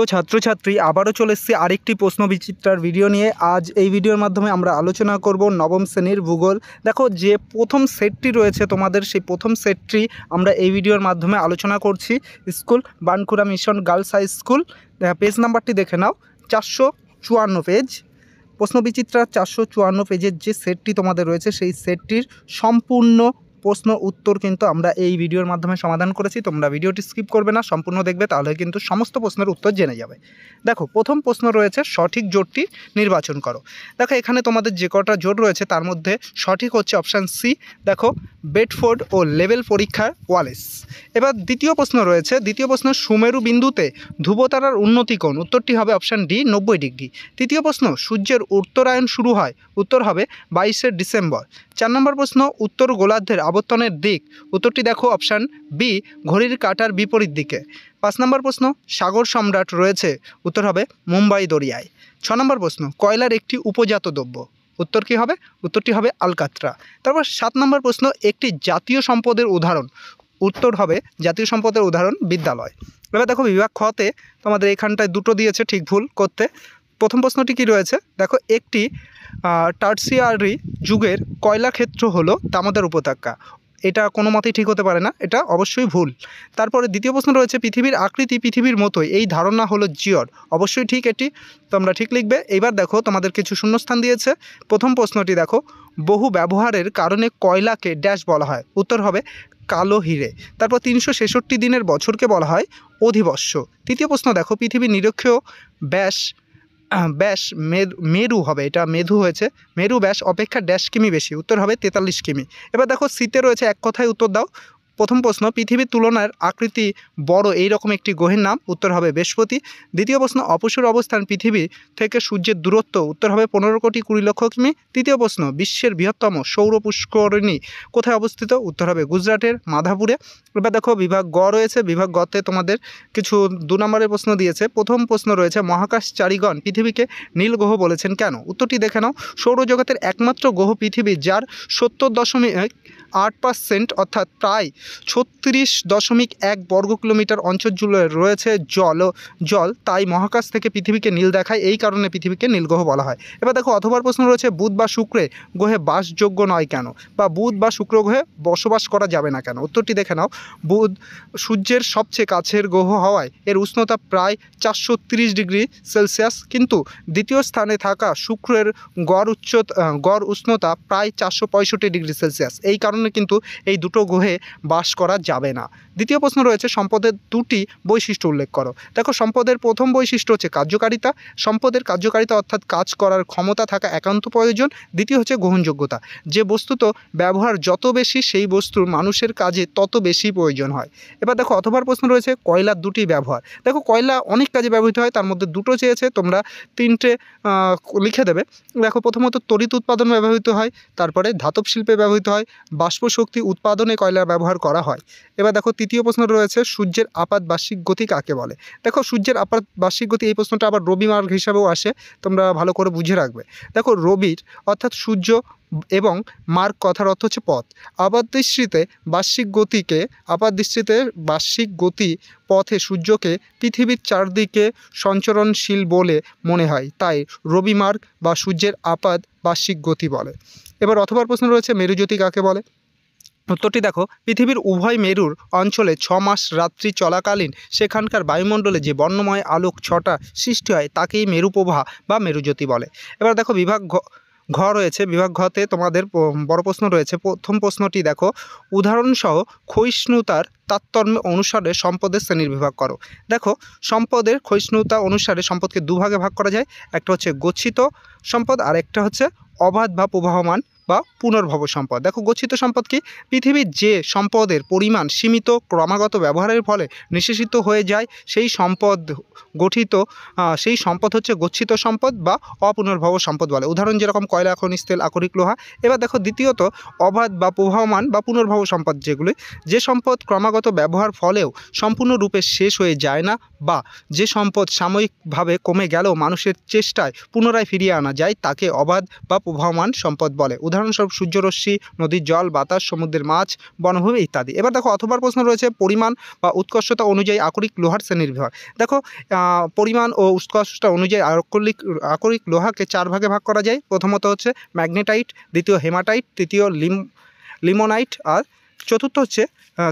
তো ছাত্রছাত্রী আবারও চলে এসেছি আরেকটি প্রশ্ন বিচিত্রার ভিডিও নিয়ে। আজ এই ভিডিওর মাধ্যমে আমরা আলোচনা করব নবম শ্রেণীর ভূগোল। দেখো যে প্রথম সেটটি রয়েছে তোমাদের, সেই প্রথম সেটটি আমরা এই ভিডিওর মাধ্যমে আলোচনা করছি। School Bankura mission girls high school, page নাম্বারটি দেখে নাও, 454 পেজ। প্রশ্ন বিচিত্রার 454 পেজের যে সেটটি তোমাদের রয়েছে, সেই সেটটির সম্পূর্ণ প্রশ্ন উত্তর কিন্তু আমরা এই ভিডিওর মাধ্যমে সমাধান করেছি। তোমরা ভিডিওটি স্কিপ করবে না, সম্পূর্ণ দেখবে, তাহলে কিন্তু সমস্ত প্রশ্নের উত্তর জেনে যাবে। দেখো প্রথম প্রশ্ন রয়েছে, সঠিক জোটটি নির্বাচন করো। দেখো এখানে তোমাদের যে কটা জোট রয়েছে তার মধ্যে সঠিক হচ্ছে অপশান সি। দেখো বেডফোর্ড ও লেভেল পরীক্ষার ওয়ালেস। এবার দ্বিতীয় প্রশ্ন রয়েছে, দ্বিতীয় প্রশ্ন সুমেরু বিন্দুতে ধ্রুবতারার উন্নতি কোণ। উত্তরটি হবে অপশান ডি, 90 ডিগ্রি। তৃতীয় প্রশ্ন সূর্যের উত্তরায়ণ শুরু হয়। উত্তর হবে 22শে ডিসেম্বর। 4 নম্বর প্রশ্ন উত্তর গোলার্ধের আবর্তনের দিক। উত্তরটি দেখো অপশান বি, ঘড়ির কাঁটার বিপরীত দিকে। 5 নম্বর প্রশ্ন সাগর সম্রাট রয়েছে। উত্তর হবে মুম্বাই দরিয়ায়। 6 নম্বর প্রশ্ন কয়লার একটি উপজাত দ্রব্য। উত্তর কী হবে? উত্তরটি হবে আলকাত্রা। তারপর 7 নম্বর প্রশ্ন একটি জাতীয় সম্পদের উদাহরণ। উত্তর হবে জাতীয় সম্পদের উদাহরণ বিদ্যালয়। এবার দেখো বিভাগ খতে তোমাদের এখানটায় দুটো দিয়েছে ঠিক ভুল করতে। প্রথম প্রশ্নটি কি রয়েছে দেখো, একটি টার্সিয়ারি যুগের কয়লা ক্ষেত্র হলো দামোদর উপত্যকা। এটা কোনো মতেই ঠিক হতে পারে না, এটা অবশ্যই ভুল। তারপরে দ্বিতীয় প্রশ্ন রয়েছে পৃথিবীর আকৃতি পৃথিবীর মতোই, এই ধারণা হলো জিওর। অবশ্যই ঠিক, এটি তোমরা ঠিক লিখবে। এইবার দেখো তোমাদের কিছু শূন্যস্থান দিয়েছে। প্রথম প্রশ্নটি দেখো, বহু ব্যবহারের কারণে কয়লাকে ড্যাশ বলা হয়। উত্তর হবে কালো হিরে। তারপর 366 দিনের বছরকে বলা হয় অধিবর্ষ। তৃতীয় প্রশ্ন দেখো, পৃথিবীর নিরক্ষীয় ব্যাস মেরু হবে, এটা মেধু হয়েছে, মেরু ব্যাস অপেক্ষা ড্যাশ কিমি বেশি। উত্তর হবে 43 কিমি। এবার দেখো শীতে রয়েছে, এক কথায় উত্তর দাও। প্রথম প্রশ্ন পৃথিবীর তুলনায় আকৃতি বড় এই রকম একটি গ্রহের নাম। উত্তর হবে বৃহস্পতি। দ্বিতীয় প্রশ্ন অপসূর অবস্থান পৃথিবী থেকে সূর্যের দূরত্ব। উত্তর হবে 15 কোটি 20 লক্ষ কিমি। তৃতীয় প্রশ্ন বিশ্বের বৃহত্তম সৌর পুষ্করিণী কোথায় অবস্থিত। উত্তর হবে গুজরাটের মাধাপুরে। এবার দেখো বিভাগ গ রয়েছে, বিভাগ গতে তোমাদের কিছু 2 নম্বরের প্রশ্ন দিয়েছে। প্রথম প্রশ্ন রয়েছে মহাকাশচারীগণ পৃথিবীকে নীল গ্রহ বলেছেন কেন। উত্তরটি দেখে নাও, সৌরজগতের একমাত্র গ্রহ পৃথিবী, যার 70.8% অর্থাৎ প্রায় 36.1 বর্গ কিলোমিটার অঞ্চল জুড়ে রয়েছে জল, তাই মহাকাশ থেকে পৃথিবীকে নীল দেখায়, এই কারণে পৃথিবীকে নীলগ্রহ বলা হয়। এবার দেখো অথবার প্রশ্ন রয়েছে বুধ বা শুক্রে গ্রহে বাসযোগ্য নয় কেন, বা বুধ বা শুক্র গ্রহে বসবাস করা যাবে না কেন। উত্তরটি দেখে নাও, বুধ সূর্যের সবচেয়ে কাছের গ্রহ হওয়ায় এর উষ্ণতা প্রায় 430 ডিগ্রি সেলসিয়াস, কিন্তু দ্বিতীয় স্থানে থাকা শুক্রের গড় উষ্ণতা প্রায় 465 ডিগ্রি সেলসিয়াস, এই কারণে কিন্তু এই দুটো গ্রহে বাস করা যাবে না। দ্বিতীয় প্রশ্ন রয়েছে সম্পদের 2টি বৈশিষ্ট্য উল্লেখ করো। দেখো সম্পদের প্রথম বৈশিষ্ট্য হচ্ছে কার্যকারিতা। সম্পদের কার্যকারিতা অর্থাৎ কাজ করার ক্ষমতা থাকা একান্ত প্রয়োজন। দ্বিতীয় হচ্ছে গ্রহণযোগ্যতা, যে বস্তুত ব্যবহার যত বেশি সেই বস্তুর মানুষের কাজে তত বেশি প্রয়োজন হয়। এবার দেখো অথবার প্রশ্ন রয়েছে কয়লার 2টি ব্যবহার। দেখো কয়লা অনেক কাজে ব্যবহৃত হয়, তার মধ্যে 2টো চেয়েছে, তোমরা 3টে লিখে দেবে। দেখো প্রথমত তড়িৎ উৎপাদন ব্যবহৃত হয়, তারপরে ধাতব শিল্পে ব্যবহৃত হয়, বাষ্প শক্তি উৎপাদনে কয়লার ব্যবহার করা হয়। এবার দেখো তৃতীয় প্রশ্ন রয়েছে সূর্যের আপাত বার্ষিক গতি কাকে বলে। দেখো সূর্যের আপাত বার্ষিক গতি, এই প্রশ্নটা আবার রবি মার্গ হিসাবেও আসে, তোমরা ভালো করে বুঝে রাখবে। দেখো রবির অর্থাৎ সূর্য এবং মার্গ কথার অর্থ হচ্ছে পথ। আপাতদৃষ্টিতে বার্ষিক গতি পথে সূর্যকে পৃথিবীর চারদিকে সঞ্চরণশীল বলে মনে হয়, তাই রবি মার্গ বা সূর্যের আপাত বার্ষিক গতি বলে। এবার অথবার প্রশ্ন রয়েছে মেরুজ্যোতি কাকে বলে। উত্তরটি দেখো, পৃথিবীর উভয় মেরুর অঞ্চলে 6 মাস রাত্রি চলাকালীন সেখানকার বায়ুমণ্ডলে যে বর্ণময় আলোক ছটা সৃষ্টি হয় তাকেই মেরুপ্রভা বা মেরুজ্যোতি বলে। এবার দেখো বিভাগ ঘ রয়েছে, বিভাগ ঘতে তোমাদের বড় প্রশ্ন রয়েছে। প্রথম প্রশ্নটি দেখো, উদাহরণসহ ক্ষয়িষ্ণুতার তারতম্য অনুসারে সম্পদের শ্রেণীর বিভাগ করো। দেখো সম্পদের ক্ষয়িষ্ণুতা অনুসারে সম্পদকে 2 ভাগে ভাগ করা যায়, একটা হচ্ছে গচ্ছিত সম্পদ আর একটা হচ্ছে অবাধ বা প্রবাহমান বা পুনর্ভব সম্পদ। দেখো গচ্ছিত সম্পদ কি, পৃথিবীর যে সম্পদের পরিমাণ সীমিত ক্রমাগত ব্যবহারের ফলে নিঃশেষিত হয়ে যায় সেই সম্পদ হচ্ছে গচ্ছিত সম্পদ বা অপুনর্ভব সম্পদ বলে। উদাহরণ যেরকম কয়লা, খনিজ তেল, আকরিক লোহা। এবার দেখো দ্বিতীয়ত অবাধ বা প্রবাহমান বা পুনর্ভব সম্পদ, যেগুলি যে সম্পদ ক্রমাগত ব্যবহার ফলেও সম্পূর্ণরূপে শেষ হয়ে যায় না, বা যে সম্পদ সাময়িকভাবে কমে গেলেও মানুষের চেষ্টায় পুনরায় ফিরিয়ে আনা যায়, তাকে অবাধ বা প্রবাহমান সম্পদ বলে। উদাহরণস্বরূপ সূর্যরশ্মি, নদীর জল, বাতাস, সমুদ্রের মাছ, বনভূমি ইত্যাদি। এবার দেখো অথবার প্রশ্ন রয়েছে পরিমাণ বা উৎকর্ষতা অনুযায়ী আকরিক লোহার শ্রেণীবিভাগ। দেখো পরিমাণ ও উৎকর্ষতা অনুযায়ী আকরিক লোহাকে 4 ভাগে ভাগ করা যায়। প্রথমত হচ্ছে ম্যাগনেটাইট, দ্বিতীয় হেমাটাইট, তৃতীয় লিমোনাইট আর চতুর্থ হচ্ছে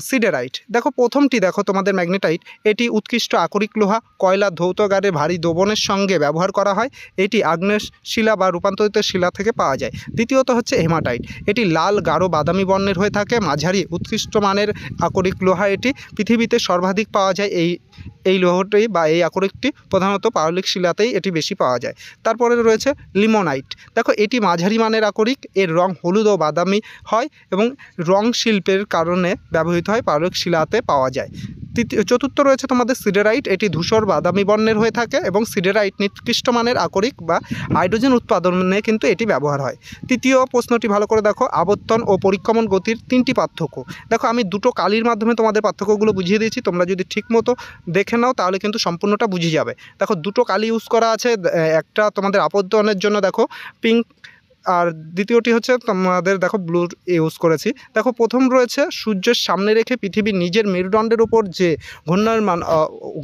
সিডেরাইট। দেখো প্রথমটি দেখো তোমাদের ম্যাগনেটাইট, এটি উৎকৃষ্ট আকরিক লোহা, কয়লা ধৌতগারে ভারী দ্রবণের সঙ্গে ব্যবহার করা হয়। এটি আগ্নেয় শিলা বা রূপান্তরিত শিলা থেকে পাওয়া যায়। দ্বিতীয়ত হচ্ছে হেমাটাইট, এটি লাল গাঢ় বাদামি বর্ণের হয়ে থাকে, মাঝারি উৎকৃষ্ট মানের আকরিক লোহা। এটি পৃথিবীতে সর্বাধিক পাওয়া যায়। এই লোহটি বা এই আকরিকটি প্রধানত পাললিক শিলাতেই এটি বেশি পাওয়া যায়। তারপরে রয়েছে লিমোনাইট। দেখো এটি মাঝারি মানের আকরিক, এর রং হলুদ ও বাদামি হয় এবং রং শিল্পের কারণে ব্যবহৃত হয়, পাললিক শিলাতে পাওয়া যায়। চতুর্থ রয়েছে তোমাদের সিডেরাইট, এটি ধূসর বাদামি বর্ণের হয়ে থাকে এবং সিডেরাইট নিকৃষ্ট মানের আকরিক বা হাইড্রোজেন উৎপাদনে কিন্তু এটি ব্যবহার হয়। তৃতীয় প্রশ্নটি ভালো করে দেখো, আবর্তন ও পরিক্রমণ গতির 3টি পার্থক্য। দেখো আমি দুটো কালির মাধ্যমে তোমাদের পার্থক্যগুলো বুঝিয়ে দিয়েছি, তোমরা যদি ঠিকমতো দেখে নাও তাহলে কিন্তু সম্পূর্ণটা বুঝে যাবে। দেখো দুটো কালি ইউজ করা আছে, একটা তোমাদের আবর্তনের জন্য দেখো পিঙ্ক, আর দ্বিতীয়টি হচ্ছে তোমাদের দেখো ব্লু ইউজ করেছি। দেখো প্রথম রয়েছে সূর্যের সামনে রেখে পৃথিবীর নিজের মেরুদণ্ডের উপর যে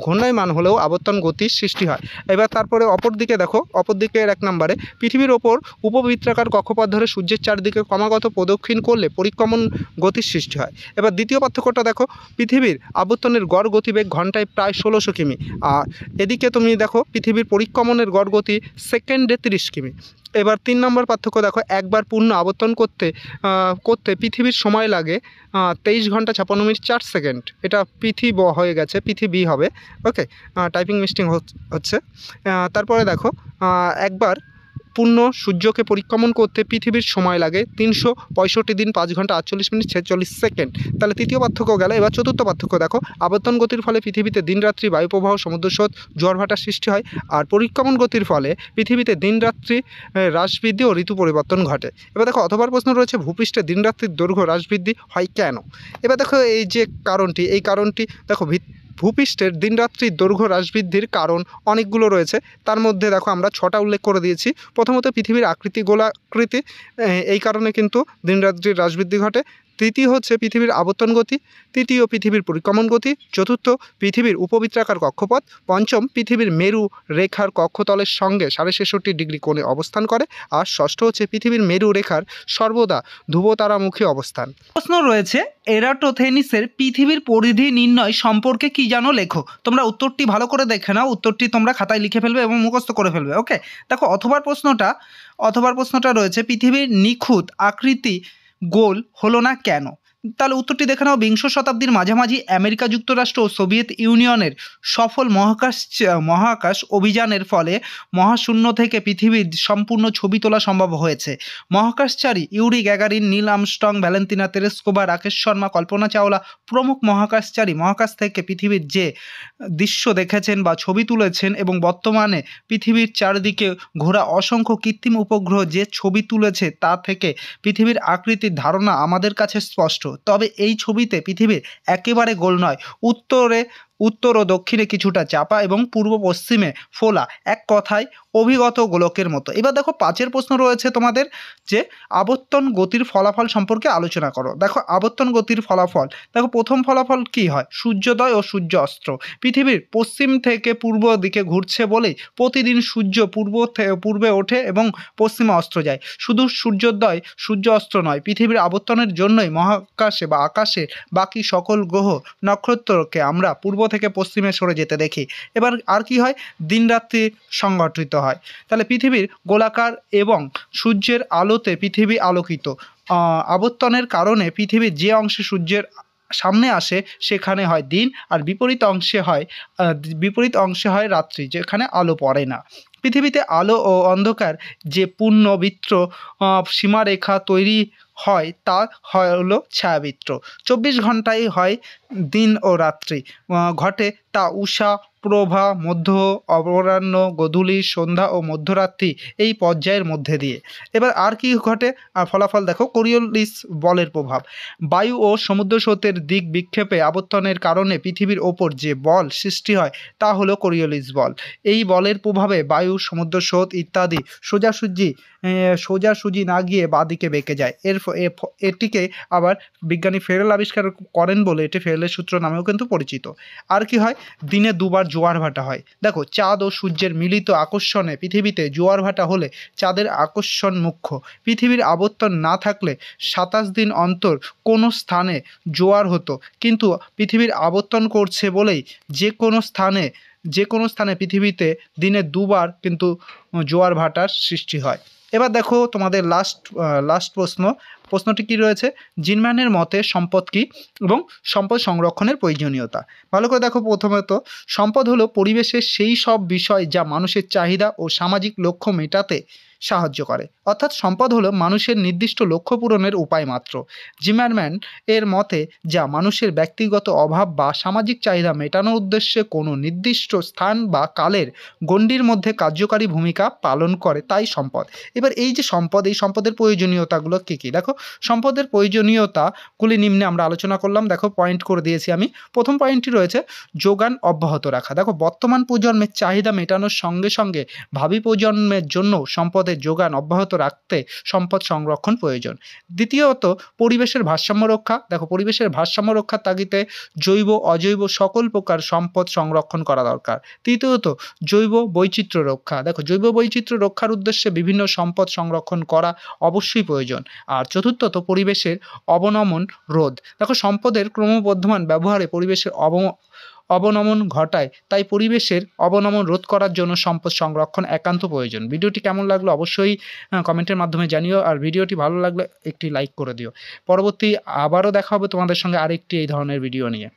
ঘূর্ণায়মান হলেও আবর্তন গতির সৃষ্টি হয়। এবার তারপরে অপরদিকে দেখো, অপরদিকের 1 নম্বরে পৃথিবীর ওপর উপবৃত্তাকার কক্ষপথ ধরে সূর্যের চারদিকে ক্রমাগত প্রদক্ষিণ করলে পরিক্রমণ গতির সৃষ্টি হয়। এবার দ্বিতীয় পার্থক্যটা দেখো, পৃথিবীর আবর্তনের গড় গতিবেগ ঘন্টায় প্রায় 1600 কিমি, আর এদিকে তুমি দেখো পৃথিবীর পরিক্রমণের গড় গতি সেকেন্ডে 30 কিমি। এবার 3 নম্বর পার্থক্য দেখো, একবার পূর্ণ আবর্তন করতে পৃথিবীর সময় লাগে 23 ঘন্টা 56 মিনিট 4 সেকেন্ড। এটা পৃথিবী হয়ে গেছে, পৃথিবী হবে। ওকে, টাইপিং মিস্টেক হচ্ছে। তারপরে দেখো একবার পূর্ণ সূর্যকে পরিক্রমণ করতে পৃথিবীর সময় লাগে 365 দিন 5 ঘন্টা 48 মিনিট 46 সেকেন্ড। তাহলে তৃতীয় পার্থক্য গেল। এবার চতুর্থ পার্থক্য দেখো, আবর্তন গতির ফলে পৃথিবীতে দিনরাত্রি বায়ুপ্রবাহ, সমুদ্রস্রোত, জোয়ার ভাটার সৃষ্টি হয়, আর পরিক্রমণ গতির ফলে পৃথিবীতে দিনরাত্রি হ্রাস বৃদ্ধি ও ঋতু পরিবর্তন ঘটে। এবার দেখো অথবার প্রশ্ন রয়েছে, ভূপৃষ্ঠে দিনরাত্রির দৈর্ঘ্য হ্রাস বৃদ্ধি হয় কেন? এবার দেখো এই যে কারণটি, এই কারণটি দেখো ভূপৃষ্ঠের দিনরাত্রির দৈর্ঘ্য হ্রাস বৃদ্ধির কারণ অনেকগুলো রয়েছে, তার মধ্যে দেখো আমরা 6টা উল্লেখ করে দিয়েছি। প্রথমত পৃথিবীর আকৃতি গোলাকৃতি, এই কারণে কিন্তু দিনরাত্রির হ্রাস বৃদ্ধি ঘটে। তৃতীয় হচ্ছে পৃথিবীর আবর্তন গতি, তৃতীয় পৃথিবীর পরিক্রমণ গতি, চতুর্থ পৃথিবীর উপবৃত্তাকার কক্ষপথ, পঞ্চম পৃথিবীর মেরু রেখার কক্ষতলের সঙ্গে 66.5 ডিগ্রি কোণে অবস্থান করে, আর ষষ্ঠ হচ্ছে পৃথিবীর মেরু রেখার সর্বদা ধ্রুবতারামুখী অবস্থান। প্রশ্ন রয়েছে, এরাটোথেনিসের পৃথিবীর পরিধি নির্ণয় সম্পর্কে কি জানো লেখো। তোমরা উত্তরটি ভালো করে দেখে নাও, উত্তরটি তোমরা খাতায় লিখে ফেলবে এবং মুখস্থ করে ফেলবে। ওকে, দেখো অথবার প্রশ্নটা রয়েছে, পৃথিবীর নিখুঁত আকৃতি গোল হলো না কেন? তাহলে উত্তরটি দেখে নাও, বিংশ শতাব্দীর মাঝামাঝি আমেরিকা যুক্তরাষ্ট্র ও সোভিয়েত ইউনিয়নের সফল মহাকাশ অভিযানের ফলে মহাশূন্য থেকে পৃথিবীর সম্পূর্ণ ছবি তোলা সম্ভব হয়েছে। মহাকাশচারী Yuri Gagarin, Neil Armstrong, Valentina Tereshkova, Rakesh Sharma, Kalpana Chawla প্রমুখ মহাকাশচারী মহাকাশ থেকে পৃথিবীর যে দৃশ্য দেখেছেন বা ছবি তুলেছেন এবং বর্তমানে পৃথিবীর চারদিকে ঘোরা অসংখ্য কৃত্রিম উপগ্রহ যে ছবি তুলেছে তা থেকে পৃথিবীর আকৃতির ধারণা আমাদের কাছে স্পষ্ট। তবে এই ছবিতে পৃথিবীর একেবারে গোল নয়, উত্তর ও দক্ষিণে কিছুটা চাপা এবং পূর্ব পশ্চিমে ফোলা, এক কথায় অভিগত গোলকের মতো। এবার দেখো 5 প্রশ্ন রয়েছে তোমাদের, যে আবর্তন গতির ফলাফল সম্পর্কে আলোচনা করো। দেখো আবর্তন গতির ফলাফল, দেখো প্রথম ফলাফল কি হয়, সূর্যোদয় ও সূর্য অস্ত। পৃথিবীর পশ্চিম থেকে পূর্ব দিকে ঘুরছে বলেই প্রতিদিন সূর্য পূর্বে ওঠে এবং পশ্চিমে অস্ত যায়। শুধু সূর্যোদয় সূর্য অস্ত নয়, পৃথিবীর আবর্তনের জন্যই মহাকাশে বা আকাশে বাকি সকল গ্রহ নক্ষত্রকে আমরা পূর্ব থেকে পশ্চিমে সরে যেতে দেখি। এবার আর কি হয়, দিনরাত্রি সংগঠিত হয়। তাহলে পৃথিবীর গোলাকার এবং সূর্যের আলোতে পৃথিবী আলোকিত। আবর্তনের কারণে পৃথিবীর যে অংশে সূর্যের সামনে আসে সেখানে হয় দিন, আর বিপরীত অংশে হয় রাত্রি, যেখানে আলো পড়ে না। পৃথিবীতে আলো ও অন্ধকার যে পূর্ণবৃত্ত সীমারেখা তৈরি হয় তা হলো ছায়াবৃত্ত। 24 ঘন্টায় হয় দিন ও রাত্রি ঘটে তা উষা প্রভা, মধ্য, অপরাহ্ন, গোধূলি, সন্ধ্যা ও মধ্যরাত্রি এই পর্যায়ের মধ্যে দিয়ে। এবার আর কি ঘটে, আর ফলাফল দেখো কোরিওলিস বলের প্রভাব। বায়ু ও সমুদ্র স্রোতের দিক বিক্ষেপে আবর্তনের কারণে পৃথিবীর ওপর যে বল সৃষ্টি হয় তা হলো কোরিওলিস বল। এই বলের প্রভাবে বায়ু, সমুদ্র স্রোত ইত্যাদি সোজাসুজি না গিয়ে বাঁদিকে বেঁকে যায়। এটিকে আবার বিজ্ঞানী ফেরেল আবিষ্কার করেন বলে এটি ফেরেলের সূত্র নামেও কিন্তু পরিচিত। আর কি হয়, দিনে দুবার জোয়ার ভাটা হয়। দেখো চাঁদ ও সূর্যের মিলিত আকর্ষণে পৃথিবীতে জোয়ার ভাটা হলে চাঁদের আকর্ষণ মুখ্য। পৃথিবীর আবর্তন না থাকলে 27 দিন অন্তর কোনো স্থানে জোয়ার হতো, কিন্তু পৃথিবীর আবর্তন করছে বলেই যে কোনো স্থানে পৃথিবীতে দিনে দুবার কিন্তু জোয়ার ভাটার সৃষ্টি হয়। এবার দেখো তোমাদের লাস্ট প্রশ্নটি কি রয়েছে, জিনম্যানের মতে সম্পদ কি এবং সম্পদ সংরক্ষণের প্রয়োজনীয়তা। ভালো করে দেখো, প্রথমত সম্পদ হলো পরিবেশের সেই সব বিষয় যা মানুষের চাহিদা ও সামাজিক লক্ষ্য মেটাতে সাহায্য করে। অর্থাৎ সম্পদ হলো মানুষের নির্দিষ্ট লক্ষ্য পূরণের উপায় মাত্র। জিমারম্যান এর মতে যা মানুষের ব্যক্তিগত অভাব বা সামাজিক চাহিদা মেটানোর উদ্দেশ্যে কোনো নির্দিষ্ট স্থান বা কালের গণ্ডির মধ্যে কার্যকারী ভূমিকা পালন করে, তাই সম্পদ। এবার এই যে সম্পদ, এই সম্পদের প্রয়োজনীয়তাগুলো কী কী, দেখো সম্পদের প্রয়োজনীয়তাগুলি নিম্নে আমরা আলোচনা করলাম। দেখো পয়েন্ট করে দিয়েছি আমি। প্রথম পয়েন্টটি রয়েছে যোগান অব্যাহত রাখা। দেখো বর্তমান প্রজন্মের চাহিদা মেটানোর সঙ্গে সঙ্গে ভাবি প্রজন্মের জন্য সম্পদের যোগান অব্যাহত রাখতে সম্পদ সংরক্ষণ প্রয়োজন। দ্বিতীয়ত পরিবেশের ভারসাম্য রক্ষা। দেখো পরিবেশের ভারসাম্য রক্ষার তাগিদে জৈব অজৈব সকল প্রকার সম্পদ সংরক্ষণ করা দরকার। তৃতীয়ত জৈব বৈচিত্র্য রক্ষা। দেখো জৈব বৈচিত্র্য রক্ষার উদ্দেশ্যে বিভিন্ন সম্পদ সংরক্ষণ করা অবশ্যই প্রয়োজন। আর চতুর্থত পরিবেশের অবনমন রোধ। দেখো সম্পদের ক্রমবর্ধমান ব্যবহারে পরিবেশের অবনমন ঘটায়, তাই পরিবেশের অবনমন রোধ করার জন্য সম্পদ সংরক্ষণ একান্ত প্রয়োজন। ভিডিওটি কেমন লাগলো অবশ্যই কমেন্টের মাধ্যমে জানিও, আর ভিডিওটি ভালো লাগলে একটি লাইক করে দিও। পরবর্তী আবারও দেখা হবে তোমাদের সঙ্গে আরেকটি এই ধরনের ভিডিও নিয়ে।